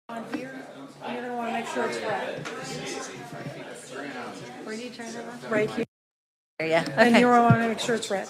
On here, and you're gonna wanna make sure it's right. Where do you turn it on? Right here, Yeah. and Okay. you wanna make sure it's red.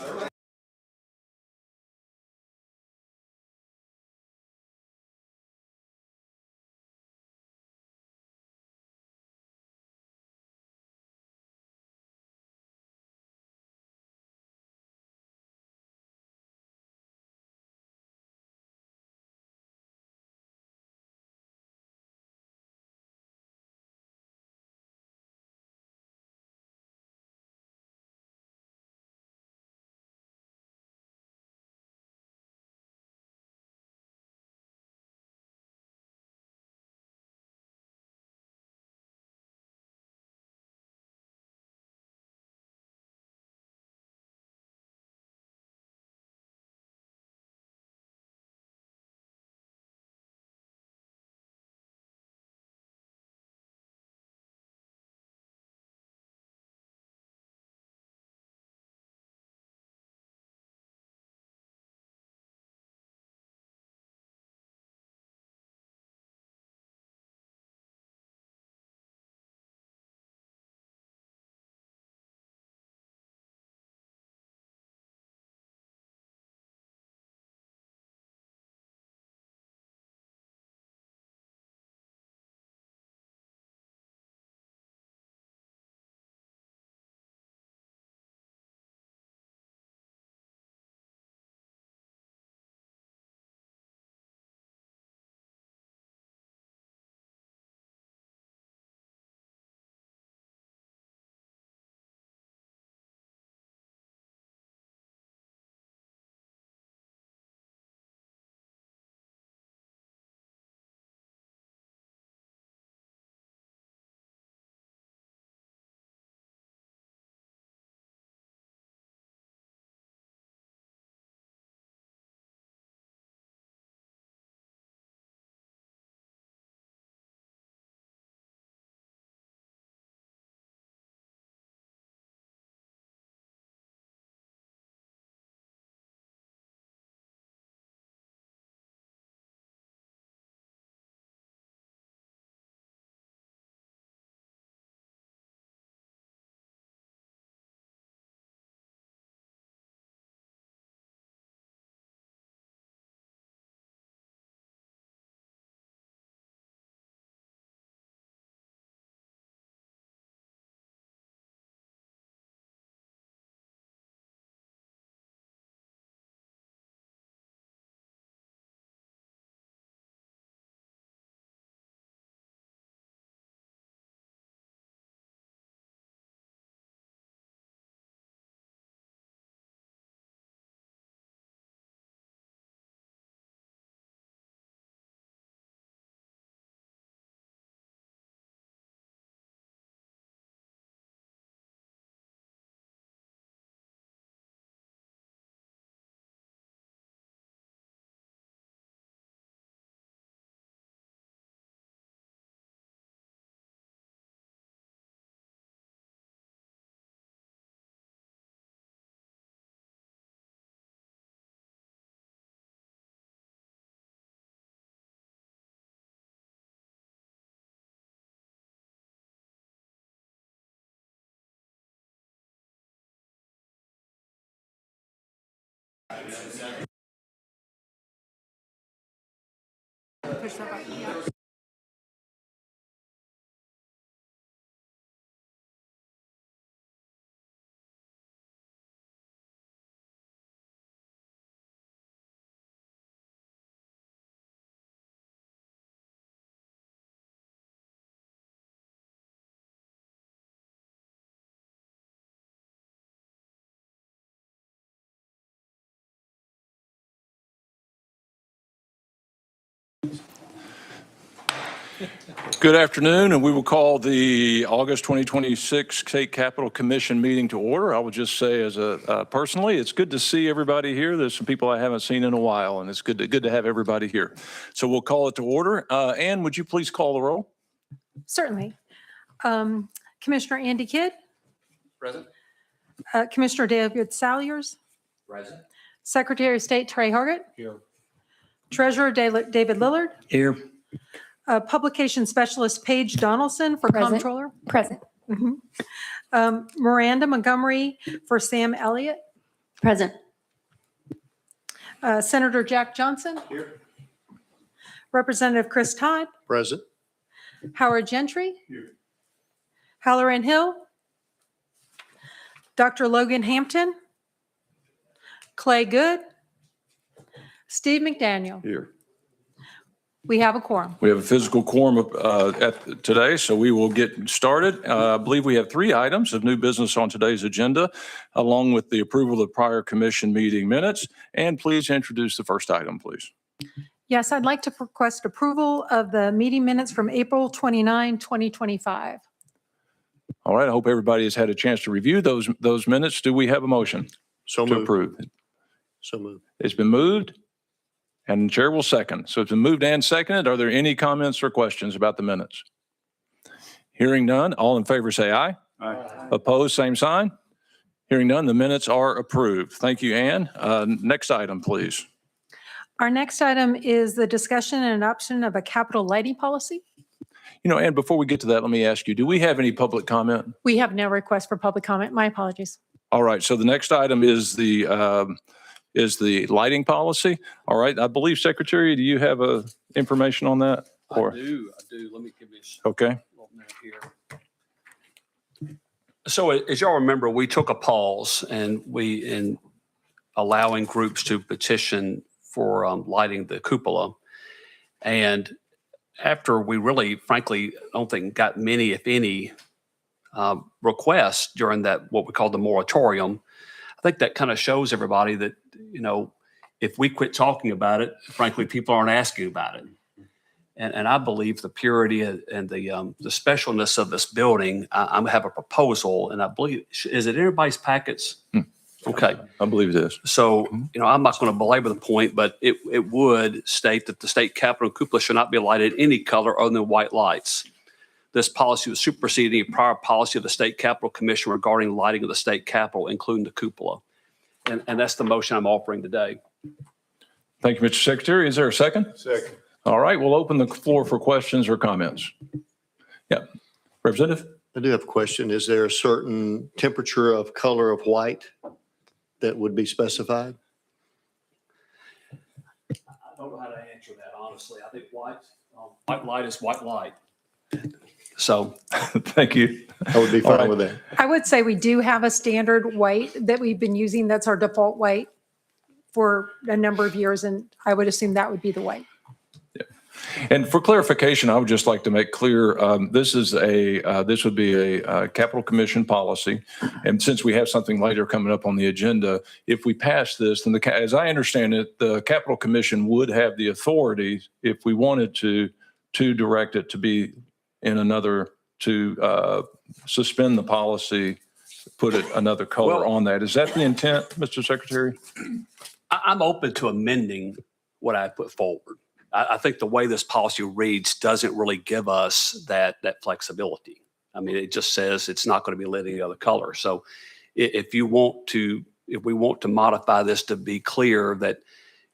Push that button, yeah. Good afternoon, and we will call the August 2026 State Capitol Commission meeting to order. I would just say, personally, it's good to see everybody here. There's some people I haven't seen in a while, and it's good to have everybody here. So we'll call it to order. Ann, would you please call the roll? Certainly. Commissioner Andy Kidd, Present. Commissioner David Salyers, Present. Secretary of State Trey Hargett, Here. Treasurer David Lillard, Here. Publication Specialist Paige Donaldson for Present. Comptroller. Present. Miranda Montgomery for Sam Elliott. Present. Senator Jack Johnson. Here. Representative Chris Todd. Present. Howard Gentry. Here. Halloran Hill. Dr. Logan Hampton. Clay Good. Steve McDaniel. Here. We have a quorum. We have a physical quorum today, so we will get started. I believe we have 3 items of new business on today's agenda, along with the approval of the prior commission meeting minutes. And please introduce the first item, please. Yes, I'd like to request approval of the meeting minutes from April 29, 2025. All right, I hope everybody has had a chance to review those minutes. Do we have a motion So to moved. approve? So moved. It's been moved, and the chair will second. So it's been moved and seconded. Are there any comments or questions about the minutes? Hearing none, all in favor say aye. Aye. Opposed, same sign. Hearing none, the minutes are approved. Thank you, Ann. Next item, please. Our next item is the discussion and adoption of a capital lighting policy. You know, Ann, before we get to that, let me ask you, do we have any public comment? We have no request for public comment. My apologies. All right, so the next item is the lighting policy. All right, I believe, Secretary, do you have information on that? I do. Let me give you a Okay, little minute here. So as y'all remember, we took a pause and in allowing groups to petition for lighting the cupola. And after we really, frankly, I don't think got many, if any, requests during that, what we call the moratorium, I think that kind of shows everybody that, you know, if we quit talking about it, frankly, people aren't asking about it. And I believe the purity and the specialness of this building, I have a proposal, and I believe, is it in everybody's packets? Okay. I believe it is. So, you know, I'm not going to belabor the point, but it would state that the state capitol cupola should not be lighted any color other than white lights. This policy was superseding a prior policy of the State Capitol Commission regarding lighting of the state capitol, including the cupola. And that's the motion I'm offering today. Thank you, Mr. Secretary. Is there a second? Second. All right, we'll open the floor for questions or comments. Yeah, Representative? I do have a question. Is there a certain temperature of color of white that would be specified? I don't know how to answer that, honestly. I think white light is white light. So, Thank you. I would be All right. fine with that. I would say we do have a standard white that we've been using. That's our default white for a number of years, and I would assume that would be the white. And for clarification, I would just like to make clear, this would be a capital commission policy. And since we have something later coming up on the agenda, if we pass this, then as I understand it, the capital commission would have the authority, if we wanted to direct it to be in another, to suspend the policy, put it another color Well- on that. Is that the intent, Mr. Secretary? I'm open to amending what I put forward. I think the way this policy reads doesn't really give us that flexibility. I mean, it just says it's not going to be lit any other color. So if we want to modify this to be clear that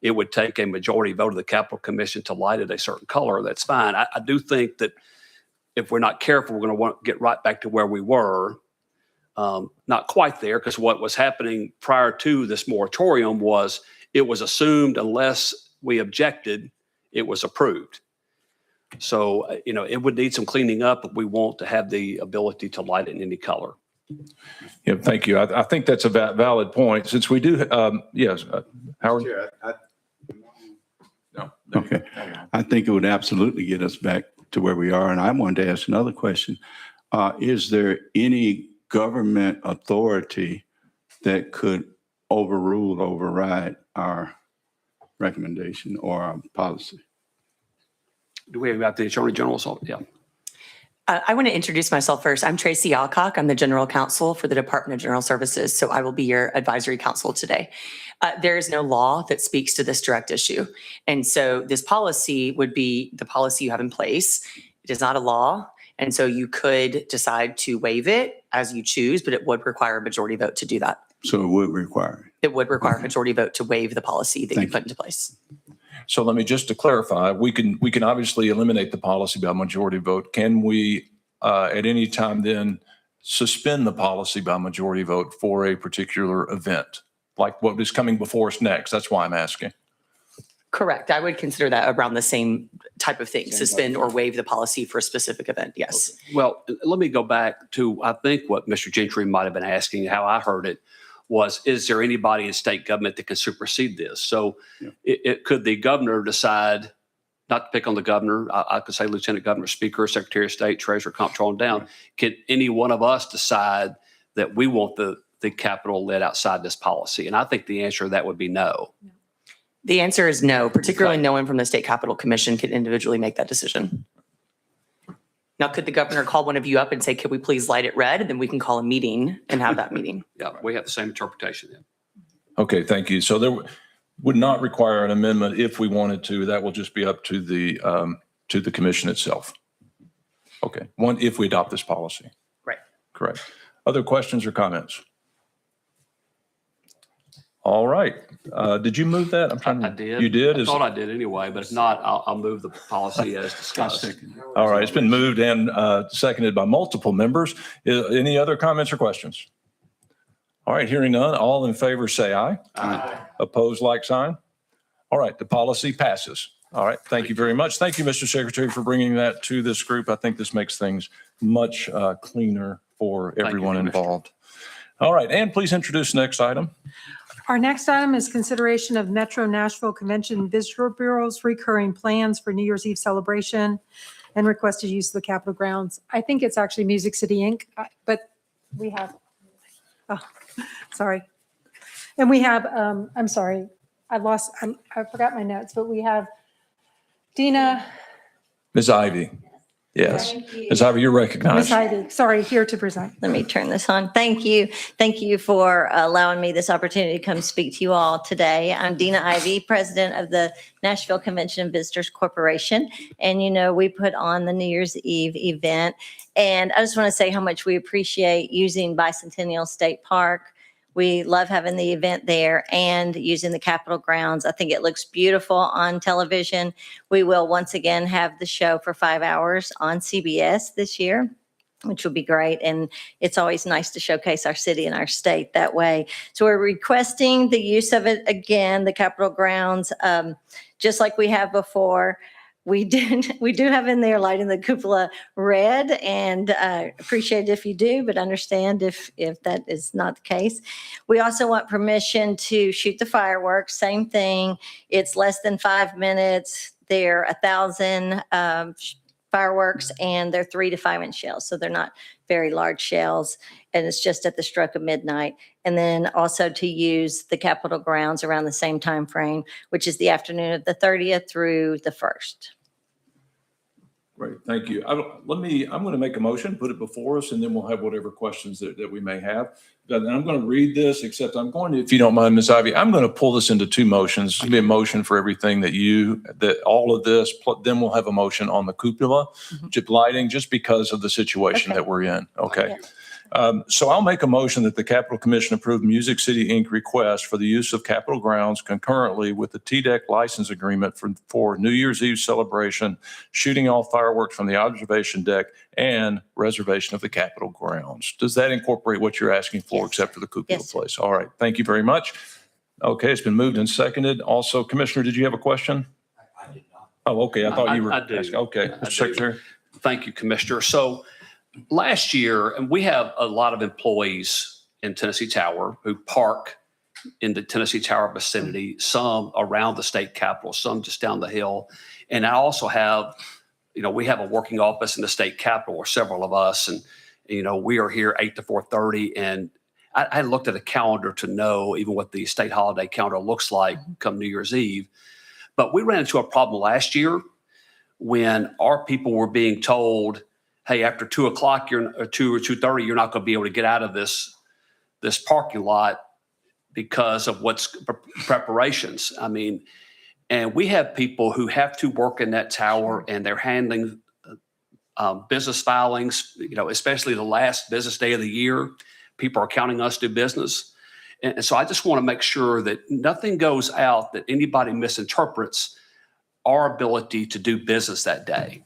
it would take a majority vote of the Capitol Commission to light it a certain color, that's fine. I do think that if we're not careful, we're going to want to get right back to where we were. Not quite there, because what was happening prior to this moratorium was it was assumed unless we objected, it was approved. So, you know, it would need some cleaning up if we want to have the ability to light it in any color. Yeah, thank you. I think that's a valid point. Since we do, yes, Howard? No. Okay. I think it would absolutely get us back to where we are. And I wanted to ask another question. Is there any government authority that could override our recommendation or our policy? Do we have the Attorney General's office? Yeah. I want to introduce myself first. I'm Tracy Alcock. I'm the General Counsel for the Department of General Services, so I will be your advisory counsel today. There is no law that speaks to this direct issue, and so this policy would be the policy you have in place. It is not a law, and so you could decide to waive it as you choose, but it would require a majority vote to do that. So it would require it. It would require a majority vote to waive the policy that you Thank you. put into place. So let me just to clarify, we can obviously eliminate the policy by majority vote. Can we at any time then suspend the policy by majority vote for a particular event? Like what is coming before us next? That's why I'm asking. Correct. I would consider that around the same type of thing, suspend or waive the policy for a specific event. Yes. Well, let me go back to, I think what Mr. Gentry might have been asking, how I heard it was, is there anybody in state government that can supersede this? So could the governor decide, not to pick on the governor, I could say Lieutenant Governor, Speaker, Secretary of State, Treasurer, Comptroller, and down. Can any one of us decide that we want the Capitol led outside this policy? And I think the answer to that would be no. The answer is no, particularly Okay. no one from the State Capitol Commission could individually make that decision. Now, could the governor call one of you up and say, could we please light it red? And then we can call a meeting and have that meeting. Yeah, we have the same interpretation then. Okay, thank you. So there would not require an amendment if we wanted to. That will just be up to the commission itself. Okay, if we adopt this policy. Right. Correct. Other questions or comments? All right. Did you move that? I'm trying I to. did. You did? I Is- thought I did anyway, but if not, I'll move the policy as discussed. All right, it's been moved and seconded by multiple members. Any other comments or questions? All right, hearing none, all in favor say aye. Aye. Opposed, like sign. All right, the policy passes. All right, thank you very much. Thank you, Mr. Secretary, for bringing that to this group. I think this makes things much cleaner for you, everyone Commissioner. involved. All right, and please introduce the next item. Our next item is consideration of Metro Nashville Convention Visitor Bureau's recurring plans for New Year's Eve celebration and requested use of the Capitol grounds. I think it's actually Music City Inc., but we have, sorry. And we have, I'm sorry, I forgot my notes, but we have Dina, Ms. Ivy. Yes. Ms. Ivy, you're Ms. recognized. Ivy, sorry, here to present. Let me turn this on. Thank you. Thank you for allowing me this opportunity to come speak to you all today. I'm Dina Ivy, President of the Nashville Convention and Visitors Corporation. And you know, we put on the New Year's Eve event. And I just want to say how much we appreciate using Bicentennial State Park. We love having the event there and using the Capitol grounds. I think it looks beautiful on television. We will once again have the show for 5 hours on CBS this year, which will be great. And it's always nice to showcase our city and our state that way. So we're requesting the use of it again, the Capitol grounds, just like we have before. We do have in there lighting the cupola red, and appreciate it if you do, but understand if that is not the case. We also want permission to shoot the fireworks, same thing. It's less than 5 minutes. They're 1,000 fireworks, and they're 3 to 5 inch shells. So they're not very large shells, and it's just at the stroke of midnight. And then also to use the Capitol grounds around the same time frame, which is the afternoon of the 30th through the 1st. Great, thank you. I'm going to make a motion, put it before us, and then we'll have whatever questions that we may have. And I'm going to read this, except I'm going to, if you don't mind, Ms. Ivy, I'm going to pull this into 2 motions. It'll be a motion for everything that all of this, then we'll have a motion on the cupola, lighting, just because of the situation Okay. that we're in. Okay. So I'll make a motion that the Capitol Commission approve Music City Inc. request for the use of Capitol grounds concurrently with the TDEC license agreement for New Year's Eve celebration, shooting all fireworks from the observation deck, and reservation of the Capitol grounds. Does that incorporate what you're asking for, Yes, except for the cupola Yes, sir. place? All right, thank you very much. Okay, it's been moved and seconded. Also, Commissioner, did you have a question? I did not. Oh, okay, I thought you were I do. asking. Okay, I Mr. do. Secretary. Thank you, Commissioner. So last year, and we have a lot of employees in Tennessee Tower who park in the Tennessee Tower vicinity, some around the state capitol, some just down the hill. And I also have, we have a working office in the state capitol, or several of us, and, we are here 8 to 4:30. And I looked at a calendar to know even what the state holiday calendar looks like come New Year's Eve. But we ran into a problem last year when our people were being told, hey, after 2 o'clock, or 2 or 2:30, you're not going to be able to get out of this parking lot because of what's preparations. I mean, and we have people who have to work in that tower, and they're handling business filings, especially the last business day of the year. People are counting us to do business. And so I just want to make sure that nothing goes out that anybody misinterprets our ability to do business that day.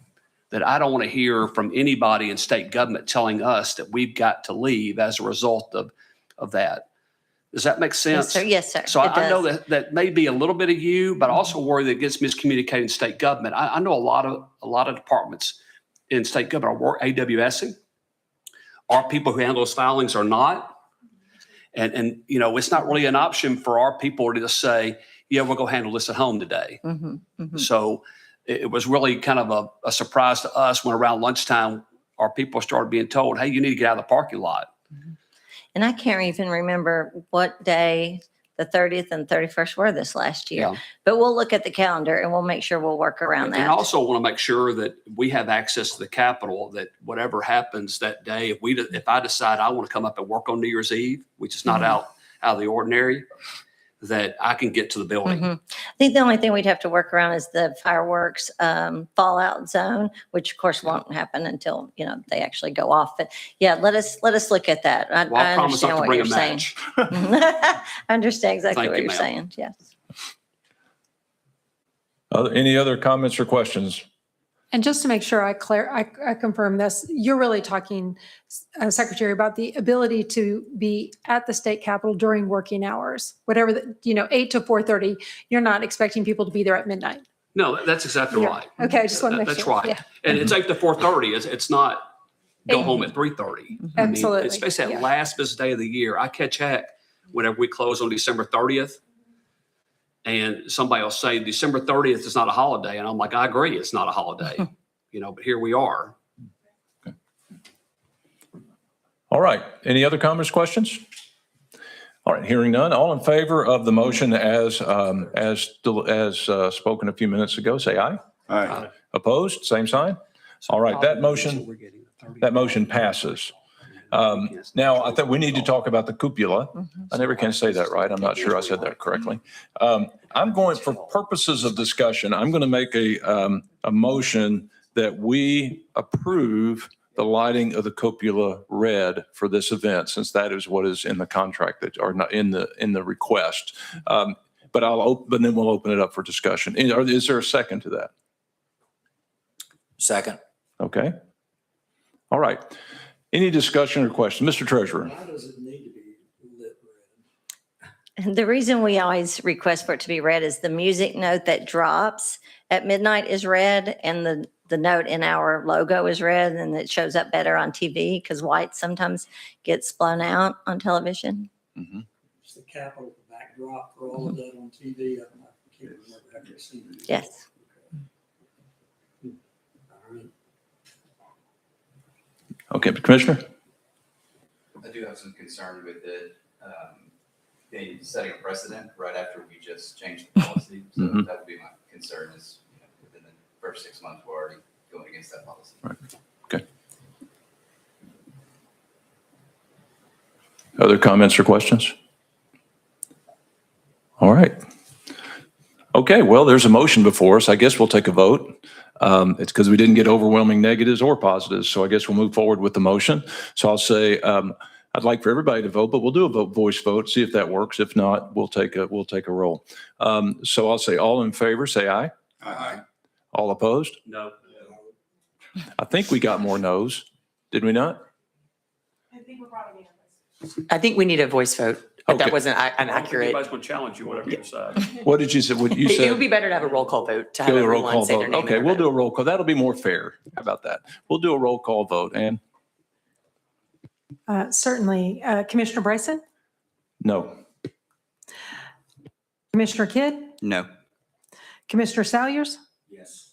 That I don't want to hear from anybody in state government telling us that we've got to leave as a result of that. Does that make Yes, sense? sir. Yes, sir. So It I know does. that may be a little bit of you, but I also worry that it gets miscommunicated in state government. I know a lot of departments in state government are AWSing. Our people who handle those filings are not. And it's not really an option for our people to just say, yeah, we'll go handle this at home today. Mhm, mhm. So it was really kind of a surprise to us when around lunchtime, our people started being told, hey, you need to get out of the parking lot. And I can't even remember what day the 30th and 31st were this last year. Yeah. But we'll look at the calendar and we'll make sure we'll work around And that. also want to make sure that we have access to the Capitol, that whatever happens that day, if I decide I want to come up and work on New Year's Eve, which is not out of the ordinary, that I can get to the building. Mhm. I think the only thing we'd have to work around is the fireworks fallout zone, which of course won't happen until, they actually go off. But yeah, let us look at that. I Well, I promise understand not to what bring you're a saying. match. I understand exactly Thank what you, you're ma'am. saying. Yes. Any other comments or questions? And just to make sure I confirm this, you're really talking, Secretary, about the ability to be at the state capitol during working hours, whatever, 8 to 4:30. You're not expecting people to be there at midnight. No, that's exactly Yeah. right. Okay, I just want to make sure. That's right. Yeah. And it's 8 to 4:30. It's not go home at 3:30. Absolutely. Especially Yeah. that last business day of the year. I catch heck whenever we close on December 30th. And somebody will say December 30th is not a holiday. And I'm like, I agree, it's not a holiday. But here we are. All right. Any other comments, questions? All right. Hearing none. All in favor of the motion as spoken a few minutes ago, say aye. Aye. Opposed? Same sign. All right. That motion passes. Now, I think we need to talk about the cupola. I never can say that right. I'm not sure I said that correctly. I'm going, for purposes of discussion, I'm going to make a motion that we approve the lighting of the cupola red for this event, since that is what is in the contract that, or not in the request. But then we'll open it up for discussion. Is there a second to that? Second. Okay. All right. Any discussion or question? Mr. Treasurer? Why does it need to be lit red? And the reason we always request for it to be red is the music note that drops at midnight is red, and the note in our logo is red, and it shows up better on TV because white sometimes gets blown out on television. It's the Capitol backdrop for all of that on TV. I can't remember having seen it. Yes. All right. Okay, Commissioner? I do have some concern with it being setting a precedent right after we just changed the policy. So Mhm. that would be my concern is, within the first 6 months, we're already going against that policy. Other comments or questions? All right. Okay, well, there's a motion before us. I guess we'll take a vote. It's because we didn't get overwhelming negatives or positives, so I guess we'll move forward with the motion. So I'll say, I'd like for everybody to vote, but we'll do a voice vote, see if that works. If not, we'll take a roll. So I'll say, all in favor, say aye. Aye. All opposed? No. I think we got more no's. Did we not? I think we need a voice vote. Okay. That wasn't an accurate. Anybody's going to challenge you, whatever you decide. What did you say? What you It said? would be better to have a roll call vote to have Do a roll everyone call say their vote. name. Okay, we'll do a roll call. That'll be more fair. How about that? We'll do a roll call vote. And Certainly. Commissioner Bryson? no. Commissioner Kidd? No. Commissioner Salyers? Yes.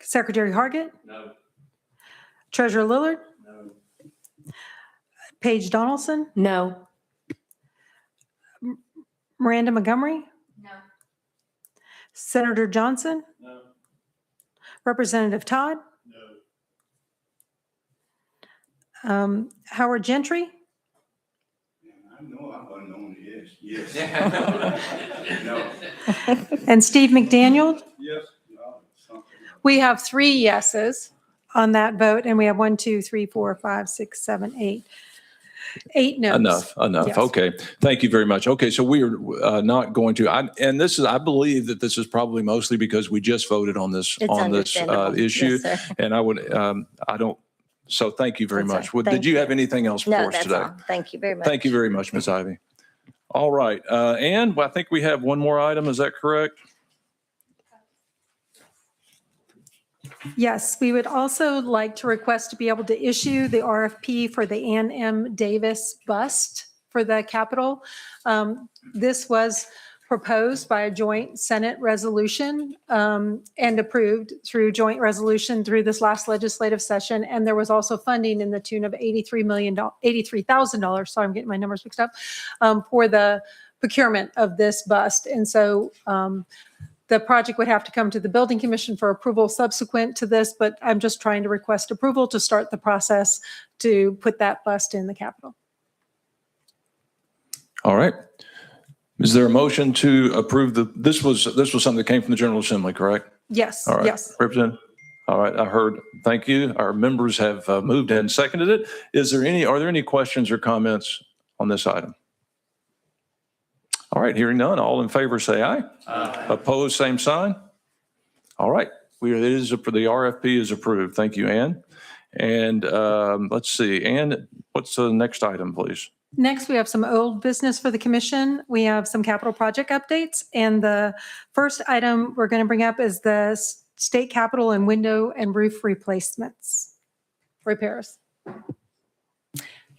Secretary Hargett? No. Treasurer Lillard? No. Paige Donaldson? No. Miranda Montgomery? No. Senator Johnson? No. Representative Todd? No. Howard Gentry? I know I'm unknown, yes, yes. No. And Steve McDaniel? Yes. No. Something. We have 3 yeses on that vote, and we have 1, 2, 3, 4, 5, 6, 7, 8. 8 no's. Enough. Yes. Okay. Thank you very much. Okay, so we are not going to, and this is, I believe that this is probably mostly because we just voted on this, It's understandable. issue. Yes, sir. And I would, I don't, so thank you very That's much. right. Well, Thank did you you. have anything else for No, us that's today? all. Thank you very much. Thank you very much, Ms. Ivy. All right, Ann, I think we have one more item. Is that correct? Yes, we would also like to request to be able to issue the RFP for the Ann M. Davis bust for the Capitol. This was proposed by a joint Senate resolution and approved through joint resolution through this last legislative session. And there was also funding in the tune of $83,000. Sorry, I'm getting my numbers mixed up, for the procurement of this bust. And so the project would have to come to the Building Commission for approval subsequent to this, but I'm just trying to request approval to start the process to put that bust in the Capitol. All right. Is there a motion to approve this was something that came from the General Assembly, correct? Yes, All right. yes. Representative? All right, I heard. Thank you. Our members have moved and seconded it. Are there any questions or comments on this item? All right, hearing none. All in favor, say aye. Aye. Opposed, same sign. All right, the RFP is approved. Thank you, Ann. And let's see, Ann, what's the next item, please? Next, we have some old business for the commission. We have some capital project updates. And the first item we're going to bring up is the state capitol and window and roof replacements, repairs.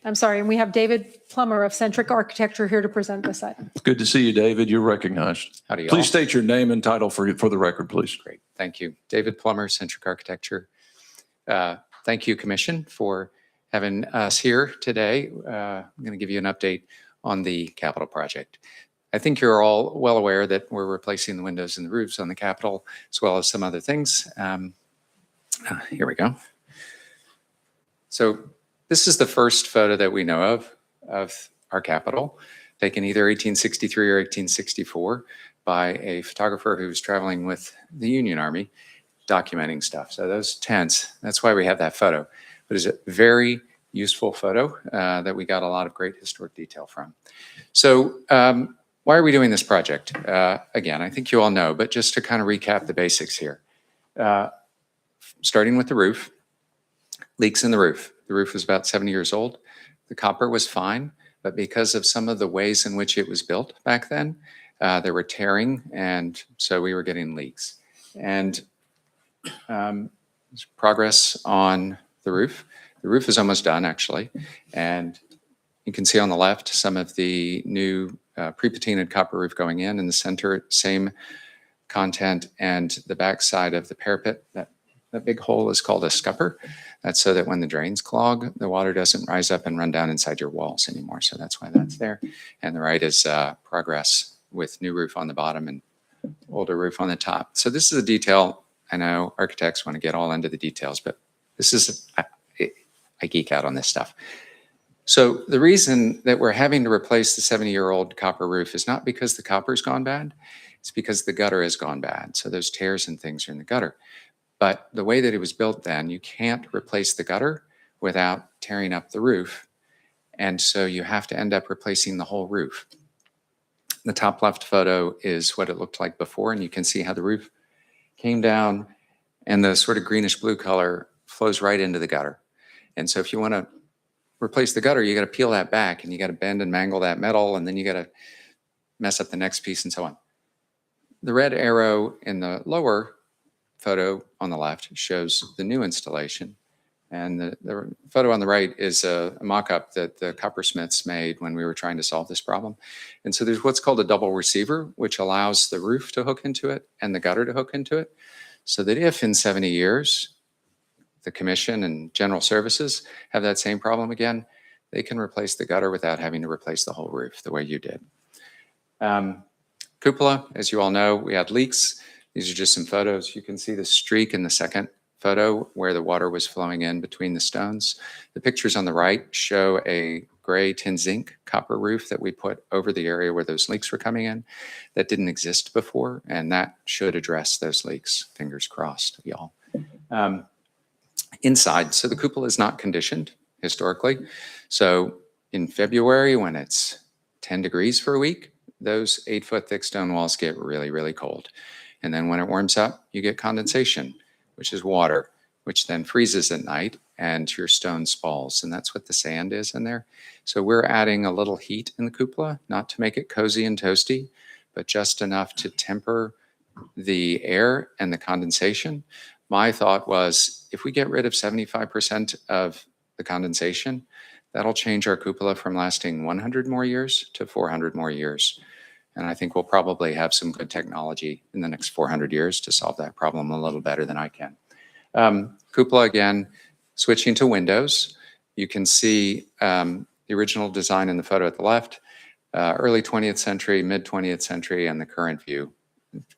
I'm sorry, and we have David Plummer of Centric Architecture here to present this item. Good to see you, David. You're recognized. Howdy, y'all. Please state your name and title for the record, please. Great. Thank you. David Plummer, Centric Architecture. Thank you, Commission, for having us here today. I'm going to give you an update on the Capitol project. I think you're all well aware that we're replacing the windows and the roofs on the Capitol, as well as some other things. Here we go. So this is the first photo that we know of our Capitol, taken either 1863 or 1864 by a photographer who was traveling with the Union Army, documenting stuff. So those tents, that's why we have that photo. But it's a very useful photo that we got a lot of great historic detail from. So why are we doing this project? Again, I think you all know, but just to kind of recap the basics here. Starting with the roof, leaks in the roof. The roof was about 70 years old. The copper was fine, but because of some of the ways in which it was built back then, there were tearing, and so we were getting leaks. And progress on the roof. The roof is almost done, actually. And you can see on the left some of the new pre-patinaed copper roof going in the center, same content, and the back side of the parapet, that big hole is called a scupper. That's so that when the drains clog, the water doesn't rise up and run down inside your walls anymore. So that's why that's there. And the right is progress with new roof on the bottom and older roof on the top. So this is a detail. I know architects want to get all into the details, but this is, I geek out on this stuff. So the reason that we're having to replace the 70-year-old copper roof is not because the copper's gone bad. It's because the gutter has gone bad. So those tears and things are in the gutter. But the way that it was built then, you can't replace the gutter without tearing up the roof. And so you have to end up replacing the whole roof. The top left photo is what it looked like before, and you can see how the roof came down and the sort of greenish blue color flows right into the gutter. And so if you want to replace the gutter, you got to peel that back and you got to bend and mangle that metal, and then you got to mess up the next piece and so on. The red arrow in the lower photo on the left shows the new installation. And the photo on the right is a mock-up that the coppersmiths made when we were trying to solve this problem. And so there's what's called a double receiver, which allows the roof to hook into it and the gutter to hook into it, so that if in 70 years, the commission and general services have that same problem again, they can replace the gutter without having to replace the whole roof the way you did. Cupola, as you all know, we had leaks. These are just some photos. You can see the streak in the second photo where the water was flowing in between the stones. The pictures on the right show a gray tin zinc copper roof that we put over the area where those leaks were coming in that didn't exist before, and that should address those leaks. Fingers crossed, y'all. Inside, so the cupola is not conditioned historically. So in February, when it's 10 degrees for a week, those 8-foot thick stone walls get really, really cold. And then when it warms up, you get condensation, which is water, which then freezes at night and your stone spalls. And that's what the sand is in there. So we're adding a little heat in the cupola, not to make it cozy and toasty, but just enough to temper the air and the condensation. My thought was, if we get rid of 75% of the condensation, that'll change our cupola from lasting 100 more years to 400 more years. And I think we'll probably have some good technology in the next 400 years to solve that problem a little better than I can. Cupola, again, switching to windows. You can see the original design in the photo at the left, early 20th century, mid 20th century, and the current view.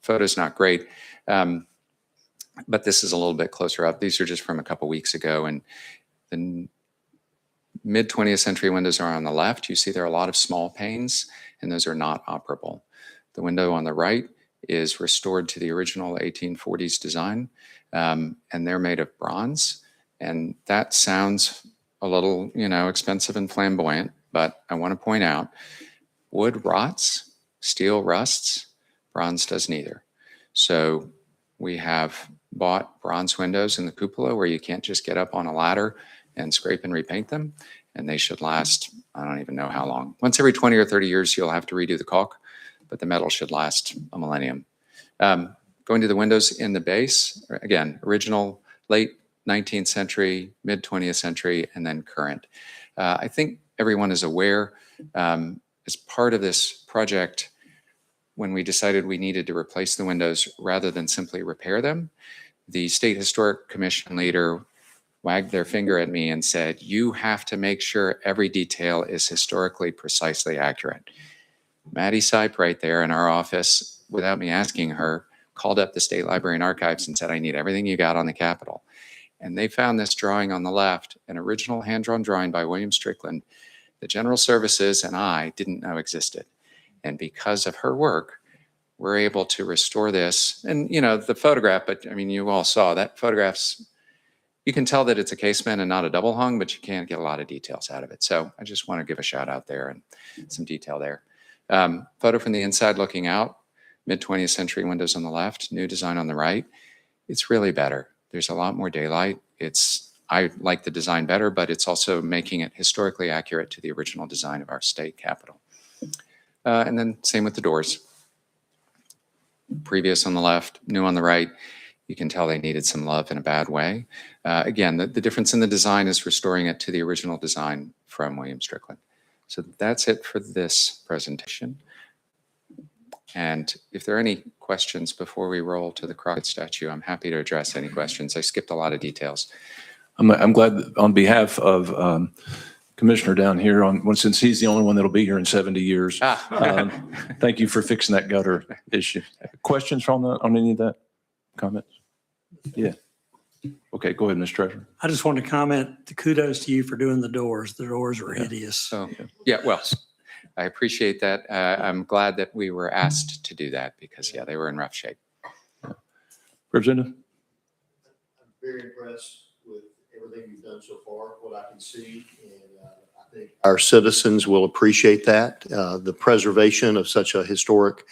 Photo's not great, but this is a little bit closer up. These are just from a couple weeks ago, and the mid 20th century windows are on the left. You see there are a lot of small panes, and those are not operable. The window on the right is restored to the original 1840s design, and they're made of bronze. And that sounds a little, expensive and flamboyant, but I want to point out, wood rots, steel rusts, bronze does neither. So we have bought bronze windows in the cupola where you can't just get up on a ladder and scrape and repaint them. And they should last, I don't even know how long. Once every 20 or 30 years, you'll have to redo the caulk, but the metal should last a millennium. Going to the windows in the base, again, original late 19th century, mid 20th century, and then current. I think everyone is aware, as part of this project, when we decided we needed to replace the windows rather than simply repair them, the State Historic Commission leader wagged their finger at me and said, you have to make sure every detail is historically precisely accurate. Maddie Sipe right there in our office, without me asking her, called up the State Library and Archives and said, I need everything you got on the Capitol. And they found this drawing on the left, an original hand-drawn drawing by William Strickland, the General Services and I didn't know existed. And because of her work, we're able to restore this. And, the photograph, but I mean, you all saw that photograph's, you can tell that it's a casement and not a double hung, but you can't get a lot of details out of it. So I just want to give a shout out there and some detail there. Photo from the inside looking out, mid 20th century windows on the left, new design on the right. It's really better. There's a lot more daylight. I like the design better, but it's also making it historically accurate to the original design of our state capitol. And then same with the doors. Previous on the left, new on the right. You can tell they needed some love in a bad way. Again, the difference in the design is restoring it to the original design from William Strickland. So that's it for this presentation. And if there are any questions before we roll to the Crockett statue, I'm happy to address any questions. I skipped a lot of details. I'm glad that on behalf of Commissioner down here, since he's the only one that'll be here in 70 years, thank you for fixing that gutter issue. Questions on any of that? Comments? Yeah. Okay, go ahead, Mr. Treasurer. I just want to comment, kudos to you for doing the doors. The doors were hideous. So, well, I appreciate that. I'm glad that we were asked to do that because, they were in rough shape. Representative? I'm very impressed with everything you've done so far, what I can see, and I think our citizens will appreciate that, the preservation of such a historic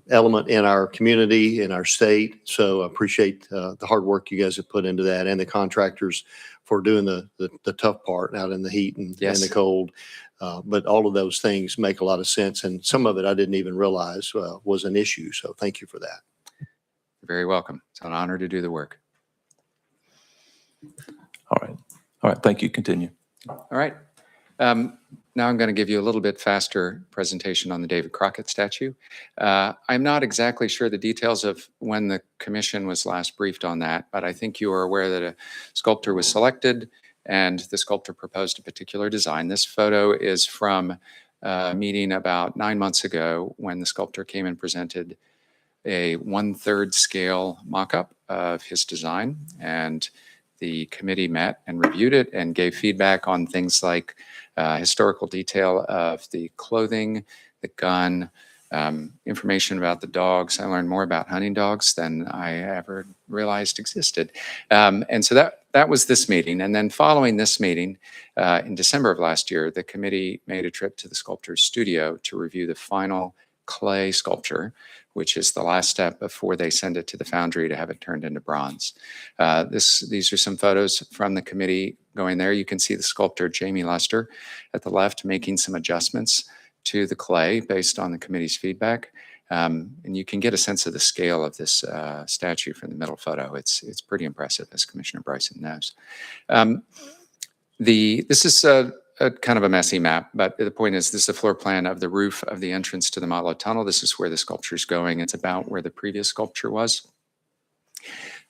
element in our community, in our state. So I appreciate the hard work you guys have put into that, and the contractors for doing the tough part out in the heat and the cold. But all of those things make a lot of sense, and some of it I didn't even realize was an issue. So thank you for that. You're very welcome. It's an honor to do the work. All right. Thank you. Continue. All right. Now I'm going to give you a little bit faster presentation on the David Crockett statue. I'm not exactly sure the details of when the commission was last briefed on that, but I think you are aware that a sculptor was selected and the sculptor proposed a particular design. This photo is from a meeting about 9 months ago when the sculptor came and presented a 1/3 scale mock-up of his design, and the committee met and reviewed it and gave feedback on things like historical detail of the clothing, the gun, information about the dogs. I learned more about hunting dogs than I ever realized existed. And so that that was this meeting. And then following this meeting, in December of last year, the committee made a trip to the sculptor's studio to review the final clay sculpture, which is the last step before they send it to the foundry to have it turned into bronze. These are some photos from the committee going there. You can see the sculptor, Jamie Lester, at the left, making some adjustments to the clay based on the committee's feedback. And you can get a sense of the scale of this statue from the middle photo. It's pretty impressive, as Commissioner Bryson knows. This is a kind of a messy map, but the point is this is a floor plan of the roof of the entrance to the Motlow Tunnel. This is where the sculpture is going. It's about where the previous sculpture was.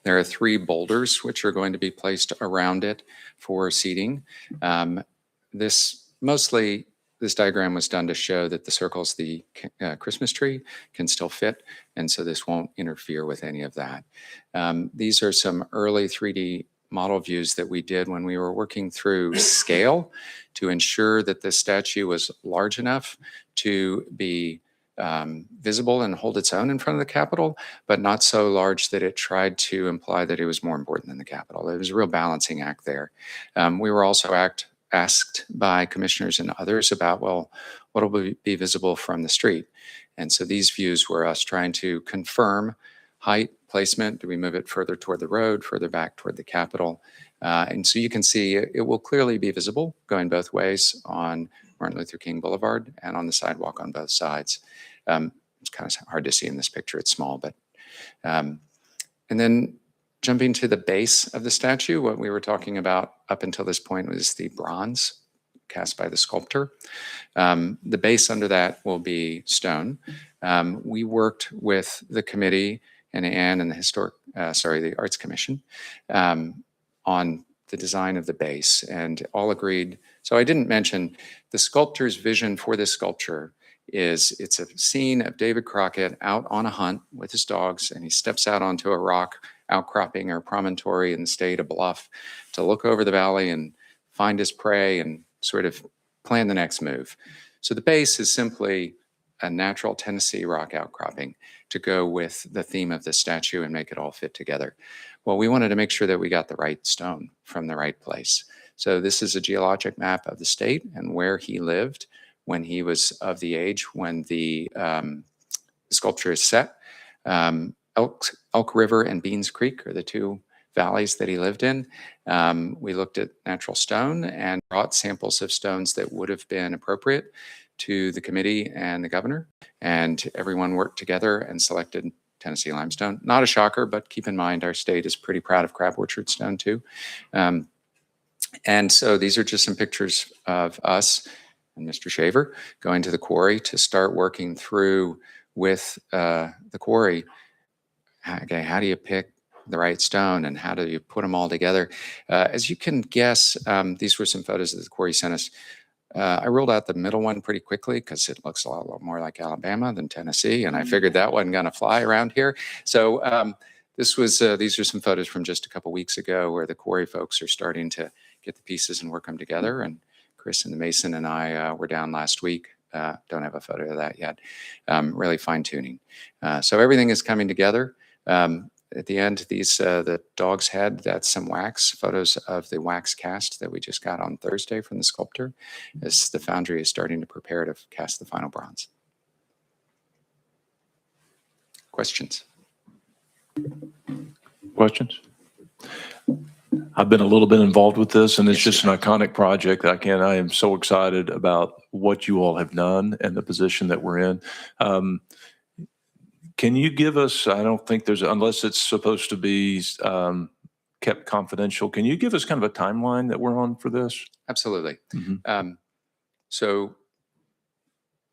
There are 3 boulders which are going to be placed around it for seating. This diagram was done to show that the circles, the Christmas tree, can still fit, and so this won't interfere with any of that. These are some early 3D model views that we did when we were working through scale to ensure that the statue was large enough to be visible and hold its own in front of the Capitol, but not so large that it tried to imply that it was more important than the Capitol. It was a real balancing act there. We were also asked by commissioners and others about, well, what will be visible from the street? And so these views were us trying to confirm height, placement. Do we move it further toward the road, further back toward the Capitol? And so you can see it will clearly be visible going both ways on Martin Luther King Boulevard and on the sidewalk on both sides. It's kind of hard to see in this picture. It's small, but and then jumping to the base of the statue, what we were talking about up until this point was the bronze cast by the sculptor. The base under that will be stone. We worked with the committee and Anne and the Arts Commission on the design of the base, and all agreed. So I didn't mention the sculptor's vision for this sculpture it's a scene of David Crockett out on a hunt with his dogs, and he steps out onto a rock outcropping or promontory and stayed a bluff to look over the valley and find his prey and sort of plan the next move. So the base is simply a natural Tennessee rock outcropping to go with the theme of the statue and make it all fit together. Well, we wanted to make sure that we got the right stone from the right place. So this is a geologic map of the state and where he lived when he was of the age when the sculpture is set. Elk River and Beans Creek are the 2 valleys that he lived in. We looked at natural stone and brought samples of stones that would have been appropriate to the committee and the governor, and everyone worked together and selected Tennessee limestone. Not a shocker, but keep in mind our state is pretty proud of crab orchard stone too. And so these are just some pictures of us and Mr. Shaver going to the quarry to start working through with the quarry. Okay, how do you pick the right stone and how do you put them all together? As you can guess, these were some photos that the quarry sent us. I ruled out the middle one pretty quickly because it looks a lot more like Alabama than Tennessee, and I figured that wasn't going to fly around here. So these are some photos from just a couple weeks ago where the quarry folks are starting to get the pieces and work them together. And Chris and the Mason and I were down last week. Don't have a photo of that yet. Really fine tuning. So everything is coming together. At the end, the dog's head, that's some wax, photos of the wax cast that we just got on Thursday from the sculptor, as the foundry is starting to prepare to cast the final bronze. Questions? Questions? I've been a little bit involved with this, and it's just an iconic project. I am so excited about what you all have done and the position that we're in. Can you give us, I don't think unless it's supposed to be kept confidential, can you give us kind of a timeline that we're on for this? Absolutely. Mm-hmm. So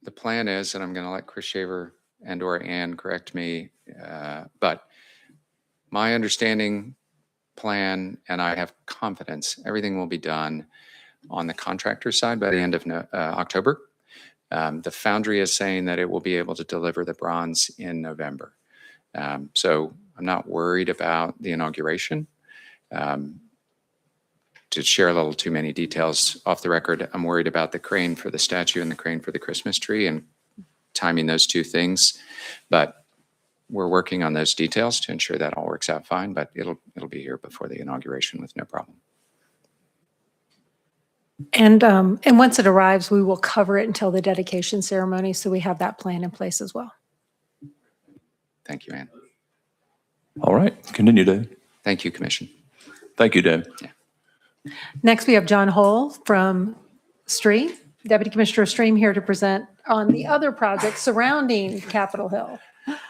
the plan is, and I'm going to let Chris Shaver and or Ann correct me, but my understanding, plan, and I have confidence, everything will be done on the contractor side by the end of October. The foundry is saying that it will be able to deliver the bronze in November. So I'm not worried about the inauguration. To share a little too many details off the record, I'm worried about the crane for the statue and the crane for the Christmas tree and timing those 2 things. But we're working on those details to ensure that all works out fine, but it'll be here before the inauguration with no problem. And once it arrives, we will cover it until the dedication ceremony. So we have that plan in place as well. Thank you, Ann. All right, continue, Dave. Thank you, Commission. Thank you, Dave. Next, we have John Hull from Stream, Deputy Commissioner of Stream, here to present on the other projects surrounding Capitol Hill.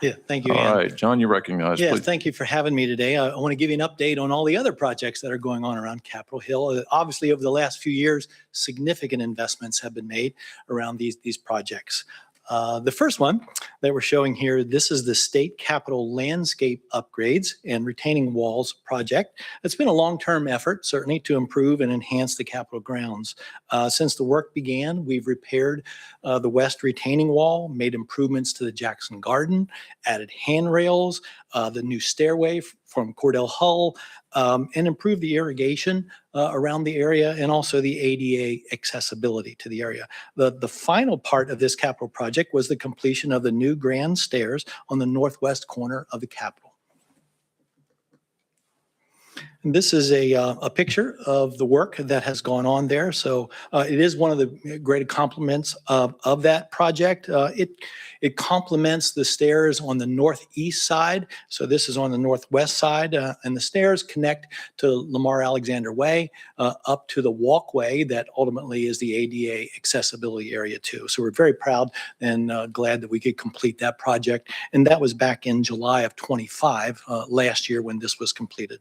Yeah, thank you, All Ann. right, John, you're recognized, Yes, please. thank you for having me today. I want to give you an update on all the other projects that are going on around Capitol Hill. Obviously, over the last few years, significant investments have been made around these projects. The first one that we're showing here, this is the State Capitol Landscape Upgrades and Retaining Walls project. It's been a long-term effort, certainly, to improve and enhance the Capitol grounds. Since the work began, we've repaired the west retaining wall, made improvements to the Jackson Garden, added handrails, the new stairway from Cordell Hull, and improved the irrigation around the area and also the ADA accessibility to the area. The final part of this Capitol project was the completion of the new grand stairs on the northwest corner of the Capitol. And this is a picture of the work that has gone on there. So it is one of the great accomplishments of that project. It complements the stairs on the northeast side. So this is on the northwest side, and the stairs connect to Lamar Alexander Way up to the walkway that ultimately is the ADA accessibility area too. So we're very proud and glad that we could complete that project. And that was back in July of 25 last year when this was completed.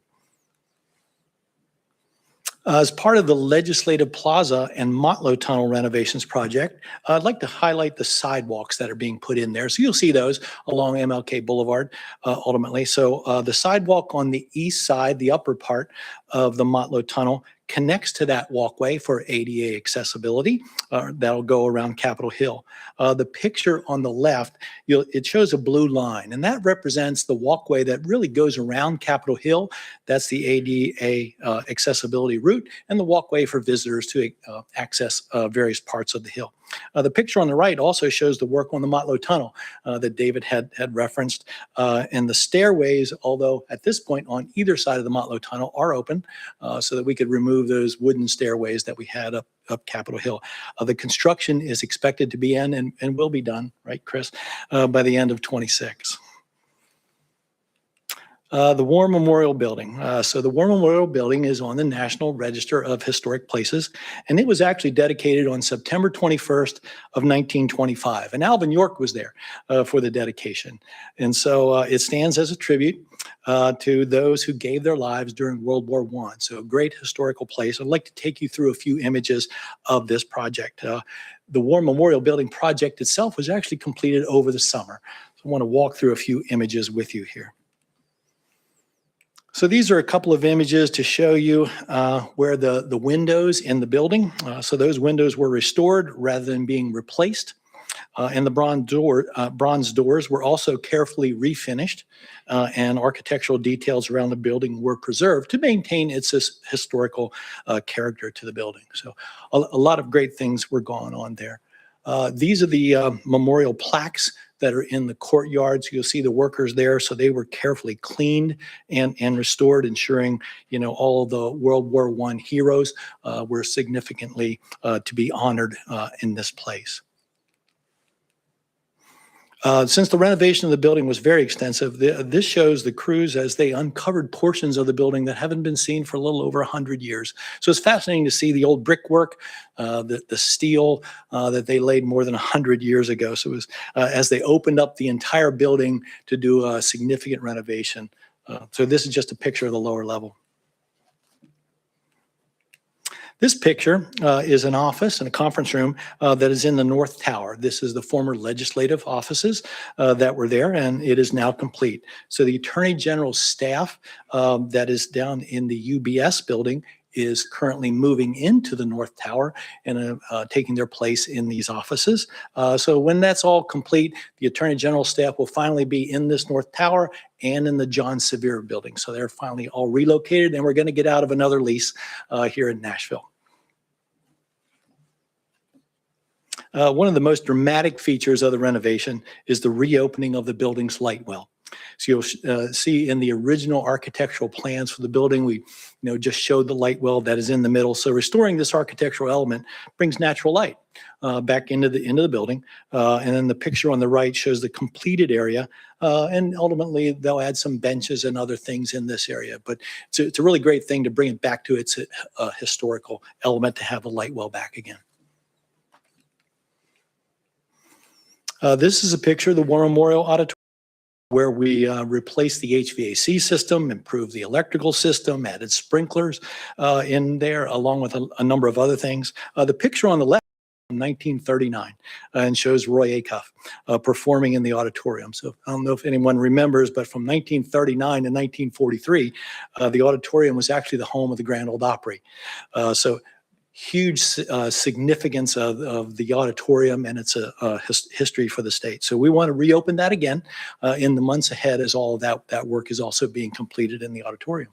As part of the Legislative Plaza and Motlow Tunnel renovations project, I'd like to highlight the sidewalks that are being put in there. So you'll see those along MLK Boulevard ultimately. So the sidewalk on the east side, the upper part of the Motlow Tunnel, connects to that walkway for ADA accessibility. That'll go around Capitol Hill. The picture on the left, it shows a blue line, and that represents the walkway that really goes around Capitol Hill. That's the ADA accessibility route and the walkway for visitors to access various parts of the hill. The picture on the right also shows the work on the Motlow Tunnel that David had referenced. And the stairways, although at this point on either side of the Motlow Tunnel, are open so that we could remove those wooden stairways that we had up Capitol Hill. The construction is expected to be in and will be done, right, Chris, by the end of 26. The War Memorial Building. So the War Memorial Building is on the National Register of Historic Places, and it was actually dedicated on September 21st of 1925. And Alvin York was there for the dedication. And so it stands as a tribute to those who gave their lives during World War I. So a great historical place. I'd like to take you through a few images of this project. The War Memorial Building project itself was actually completed over the summer. So I want to walk through a few images with you here. So these are a couple of images to show you where the windows in the building. So those windows were restored rather than being replaced. And the bronze doors were also carefully refinished, and architectural details around the building were preserved to maintain its historical character to the building. So a lot of great things were going on there. These are the memorial plaques that are in the courtyards. You'll see the workers there. So they were carefully cleaned and restored, ensuring, all of the World War I heroes were significantly to be honored in this place. Since the renovation of the building was very extensive, this shows the crews as they uncovered portions of the building that haven't been seen for a little over 100 years. So it's fascinating to see the old brickwork, the steel that they laid more than 100 years ago. So it was as they opened up the entire building to do a significant renovation. So this is just a picture of the lower level. This picture is an office and a conference room that is in the North Tower. This is the former legislative offices that were there, and it is now complete. So the Attorney General's staff that is down in the UBS building is currently moving into the North Tower and taking their place in these offices. So when that's all complete, the Attorney General staff will finally be in this North Tower and in the John Sevier building. So they're finally all relocated, and we're going to get out of another lease here in Nashville. One of the most dramatic features of the renovation is the reopening of the building's light well. So you'll see in the original architectural plans for the building, we just showed the light well that is in the middle. So restoring this architectural element brings natural light back into the building. And then the picture on the right shows the completed area. And ultimately, they'll add some benches and other things in this area. But it's a really great thing to bring it back to its historical element to have the light well back again. This is a picture of the War Memorial Auditorium, where we replaced the HVAC system, improved the electrical system, added sprinklers in there, along with a number of other things. The picture on the left from 1939 and shows Roy Acuff performing in the auditorium. So I don't know if anyone remembers, but from 1939 to 1943, the auditorium was actually the home of the Grand Ole Opry. So huge significance of the auditorium and its history for the state. So we want to reopen that again in the months ahead as all of that work is also being completed in the auditorium.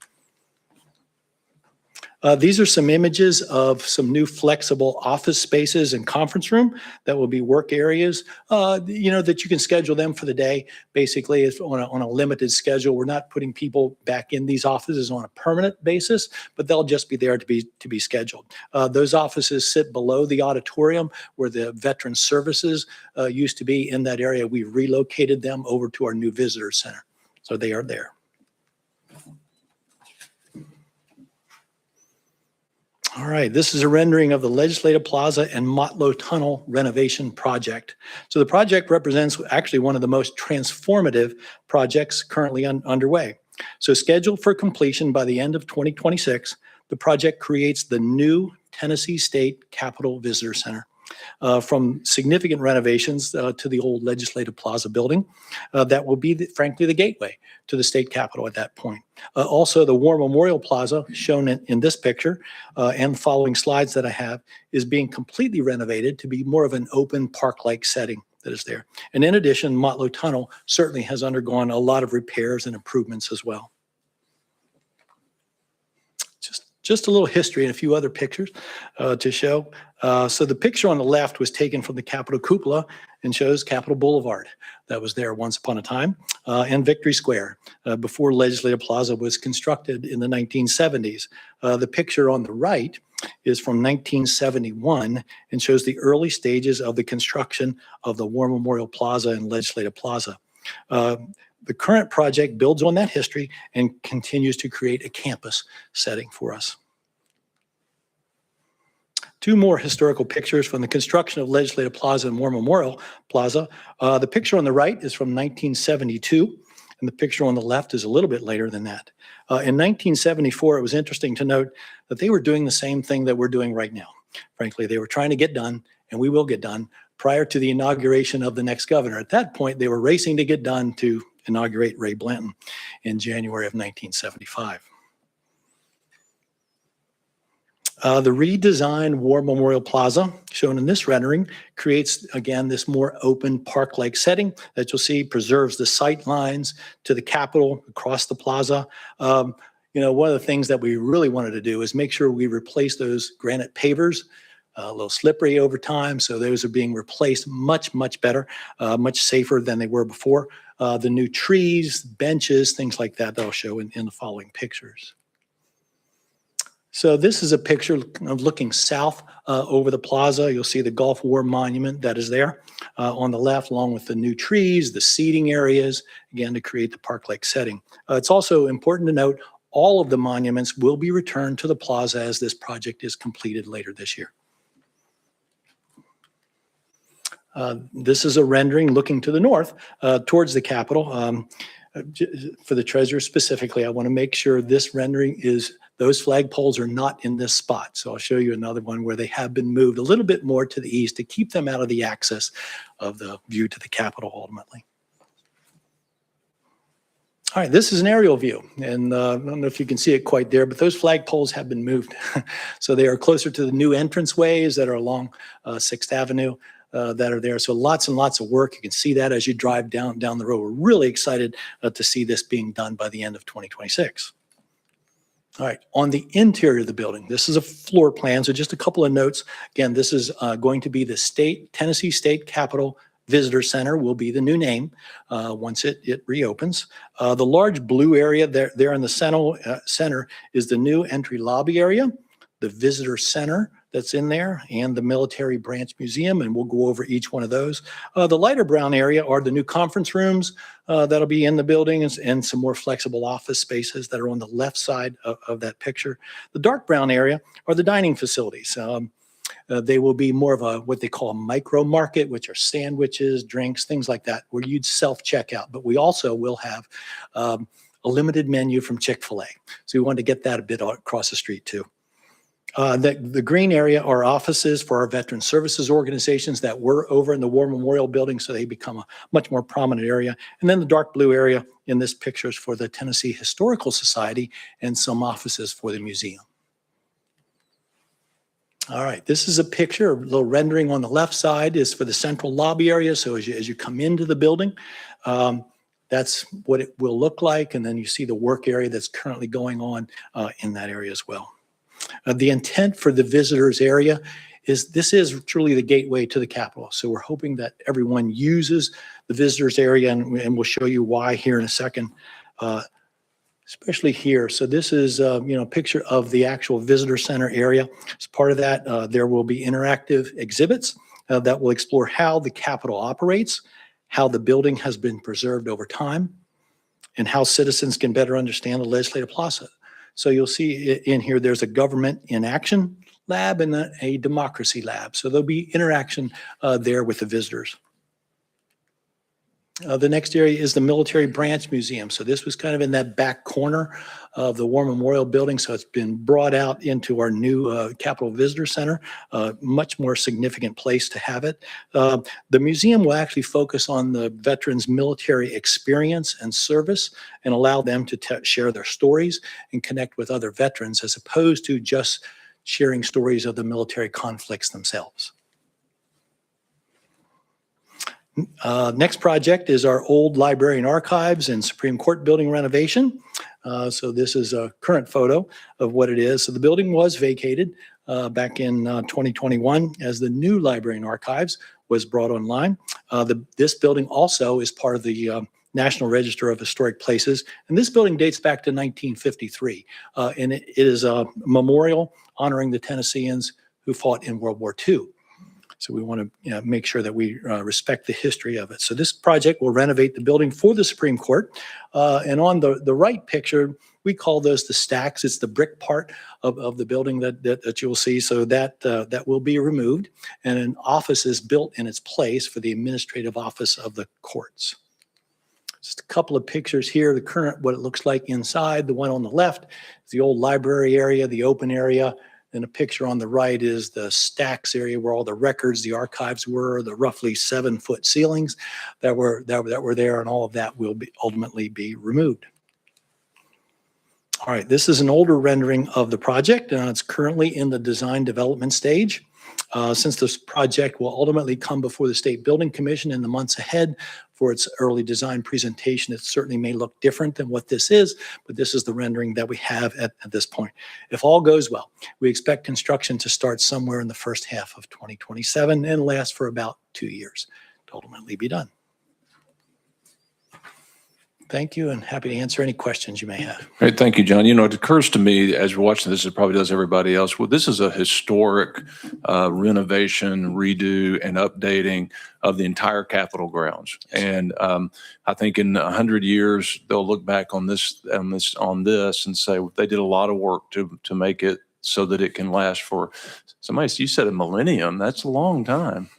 These are some images of some new flexible office spaces and conference room that will be work areas, that you can schedule them for the day. Basically, it's on a limited schedule. We're not putting people back in these offices on a permanent basis, but they'll just be there to be scheduled. Those offices sit below the auditorium where the Veteran Services used to be in that area. We relocated them over to our new visitor center. So they are there. All right, this is a rendering of the Legislative Plaza and Motlow Tunnel renovation project. So the project represents actually one of the most transformative projects currently underway. So scheduled for completion by the end of 2026, the project creates the new Tennessee State Capitol Visitor Center. From significant renovations to the old Legislative Plaza building. That will be, frankly, the gateway to the state capitol at that point. Also, the War Memorial Plaza, shown in this picture and the following slides that I have, is being completely renovated to be more of an open park-like setting that is there. And in addition, Motlow Tunnel certainly has undergone a lot of repairs and improvements as well. Just a little history and a few other pictures to show. So the picture on the left was taken from the Capitol cupola and shows Capitol Boulevard that was there once upon a time, and Victory Square before Legislative Plaza was constructed in the 1970s. The picture on the right is from 1971 and shows the early stages of the construction of the War Memorial Plaza and Legislative Plaza. The current project builds on that history and continues to create a campus setting for us. Two more historical pictures from the construction of Legislative Plaza and War Memorial Plaza. The picture on the right is from 1972, and the picture on the left is a little bit later than that. In 1974, it was interesting to note that they were doing the same thing that we're doing right now. Frankly, they were trying to get done, and we will get done, prior to the inauguration of the next governor. At that point, they were racing to get done to inaugurate Ray Blanton in January of 1975. The redesigned War Memorial Plaza, shown in this rendering, creates, again, this more open park-like setting that you'll see preserves the sight lines to the Capitol across the plaza. One of the things that we really wanted to do is make sure we replace those granite pavers, a little slippery over time, so those are being replaced much, much better, much safer than they were before. The new trees, benches, things like that I'll show in the following pictures. So this is a picture of looking south over the plaza. You'll see the Gulf War Monument that is there on the left, along with the new trees, the seating areas, again, to create the park-like setting. It's also important to note all of the monuments will be returned to the plaza as this project is completed later this year. This is a rendering looking to the north towards the Capitol. For the treasurer specifically, I want to make sure this rendering is, those flagpoles are not in this spot. So I'll show you another one where they have been moved a little bit more to the east to keep them out of the access of the view to the Capitol ultimately. All right, this is an aerial view, and I don't know if you can see it quite there, but those flagpoles have been moved. So they are closer to the new entranceways that are along 6th Avenue. That are there. So lots and lots of work. You can see that as you drive down the road. We're really excited to see this being done by the end of 2026. All right, on the interior of the building, this is a floor plan. So just a couple of notes. Again, this is going to be the Tennessee State Capitol Visitor Center will be the new name once it reopens. The large blue area there in the center is the new entry lobby area, the Visitor Center that's in there, and the Military Branch Museum, and we'll go over each one of those. The lighter brown area are the new conference rooms that'll be in the building, and some more flexible office spaces that are on the left side of that picture. The dark brown area are the dining facilities. They will be more of a what they call a micro market, which are sandwiches, drinks, things like that, where you'd self-checkout. But we also will have a limited menu from Chick-fil-A. So we wanted to get that a bit across the street too. The green area are offices for our veteran services organizations that were over in the War Memorial Building, so they become a much more prominent area. And then the dark blue area in this picture is for the Tennessee Historical Society and some offices for the museum. All right, this is a picture, a little rendering on the left side is for the central lobby area. So as you come into the building, that's what it will look like. And then you see the work area that's currently going on in that area as well. The intent for the visitors area is this is truly the gateway to the Capitol. So we're hoping that everyone uses the visitors area, and we'll show you why here in a second, especially here. So this is a picture of the actual visitor center area. As part of that, there will be interactive exhibits that will explore how the Capitol operates, how the building has been preserved over time, and how citizens can better understand the Legislative Plaza. So you'll see in here, there's a government in action lab and a democracy lab. So there'll be interaction there with the visitors. The next area is the Military Branch Museum. So this was kind of in that back corner of the War Memorial Building. So it's been brought out into our new Capitol Visitor Center, much more significant place to have it. The museum will actually focus on the veterans' military experience and service and allow them to share their stories and connect with other veterans as opposed to just sharing stories of the military conflicts themselves. Next project is our old library and archives and Supreme Court building renovation. So this is a current photo of what it is. So the building was vacated back in 2021 as the new library and archives was brought online. This building also is part of the National Register of Historic Places. And this building dates back to 1953. And it is a memorial honoring the Tennesseans who fought in World War II. So we want to make sure that we respect the history of it. So this project will renovate the building for the Supreme Court. And on the right picture, we call those the stacks. It's the brick part of the building that you'll see. So that will be removed. And an office is built in its place for the administrative office of the courts. Just a couple of pictures here, the current, what it looks like inside. The one on the left is the old library area, the open area. And a picture on the right is the stacks area where all the records, the archives were, the roughly 7-foot ceilings that were there, and all of that will ultimately be removed. All right, this is an older rendering of the project, and it's currently in the design development stage. Since this project will ultimately come before the State Building Commission in the months ahead for its early design presentation, it certainly may look different than what this is, but this is the rendering that we have at this point. If all goes well, we expect construction to start somewhere in the first half of 2027 and last for about 2 years to ultimately be done. Thank you, and happy to answer any questions you may have. Great, thank you, John. You know, it occurs to me as we're watching this, it probably does everybody else. Well, this is a historic renovation, redo, and updating of the entire Capitol grounds. And I think in 100 years, they'll look back on this and say they did a lot of work to make it so that it can last for you said a millennium. That's a long time.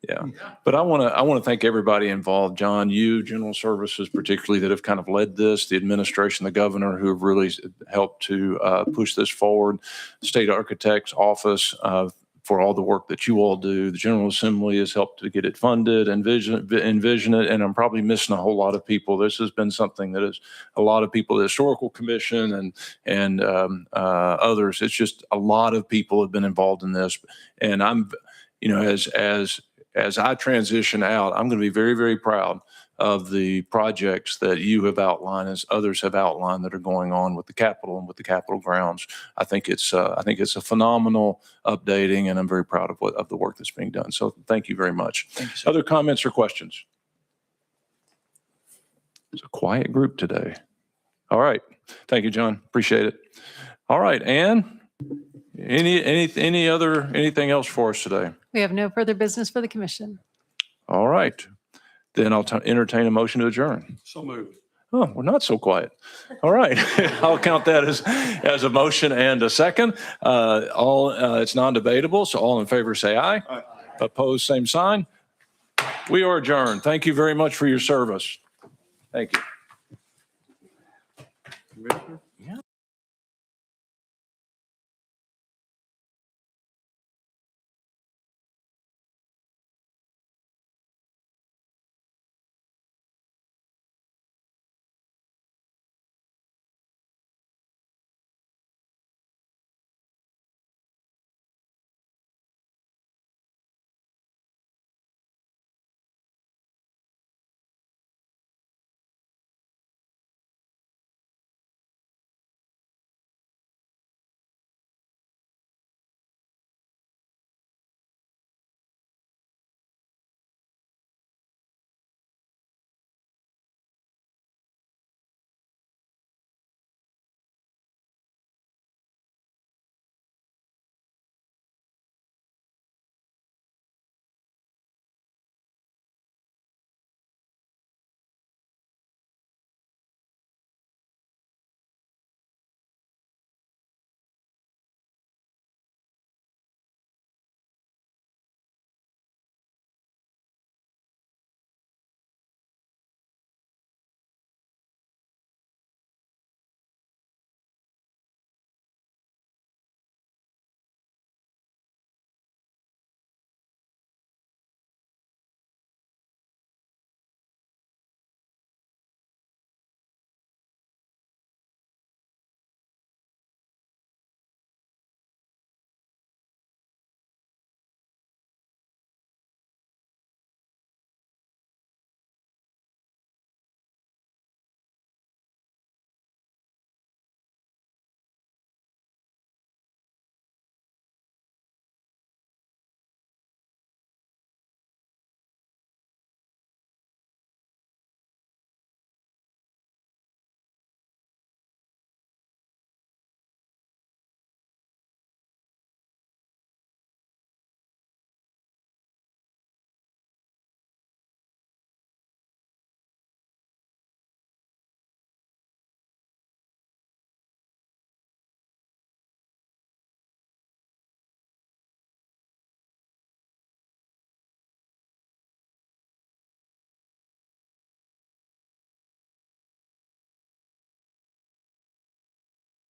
Yeah, but I want to thank everybody involved, John, you, General Services particularly, that have kind of led this, the administration, the governor, who have really helped to push this forward, State Architect's Office for all the work that you all do. The General Assembly has helped to get it funded, envision it, and I'm probably missing a whole lot of people. This has been something that is a lot of people, the Historical Commission and others. It's just a lot of people have been involved in this, and I'm, as I transition out, I'm going to be very, very proud of the projects that you have outlined, as others have outlined, that are going on with the Capitol and with the Capitol grounds. I think it's a phenomenal updating, and I'm very proud of the work that's being done. So thank you very much. Thank you, sir. Other comments or questions? It's a quiet group today. All right. Thank you, John. Appreciate it. All right, Ann, anything else for us today? We have no further business for the commission. All right. Then I'll entertain a motion to adjourn. So moved. Oh, we're not so quiet. All right. I'll count that as a motion and a second. It's non-debatable, so all in favor say aye. Aye. Opposed, same sign. We are adjourned. Thank you very much for your service. Thank you.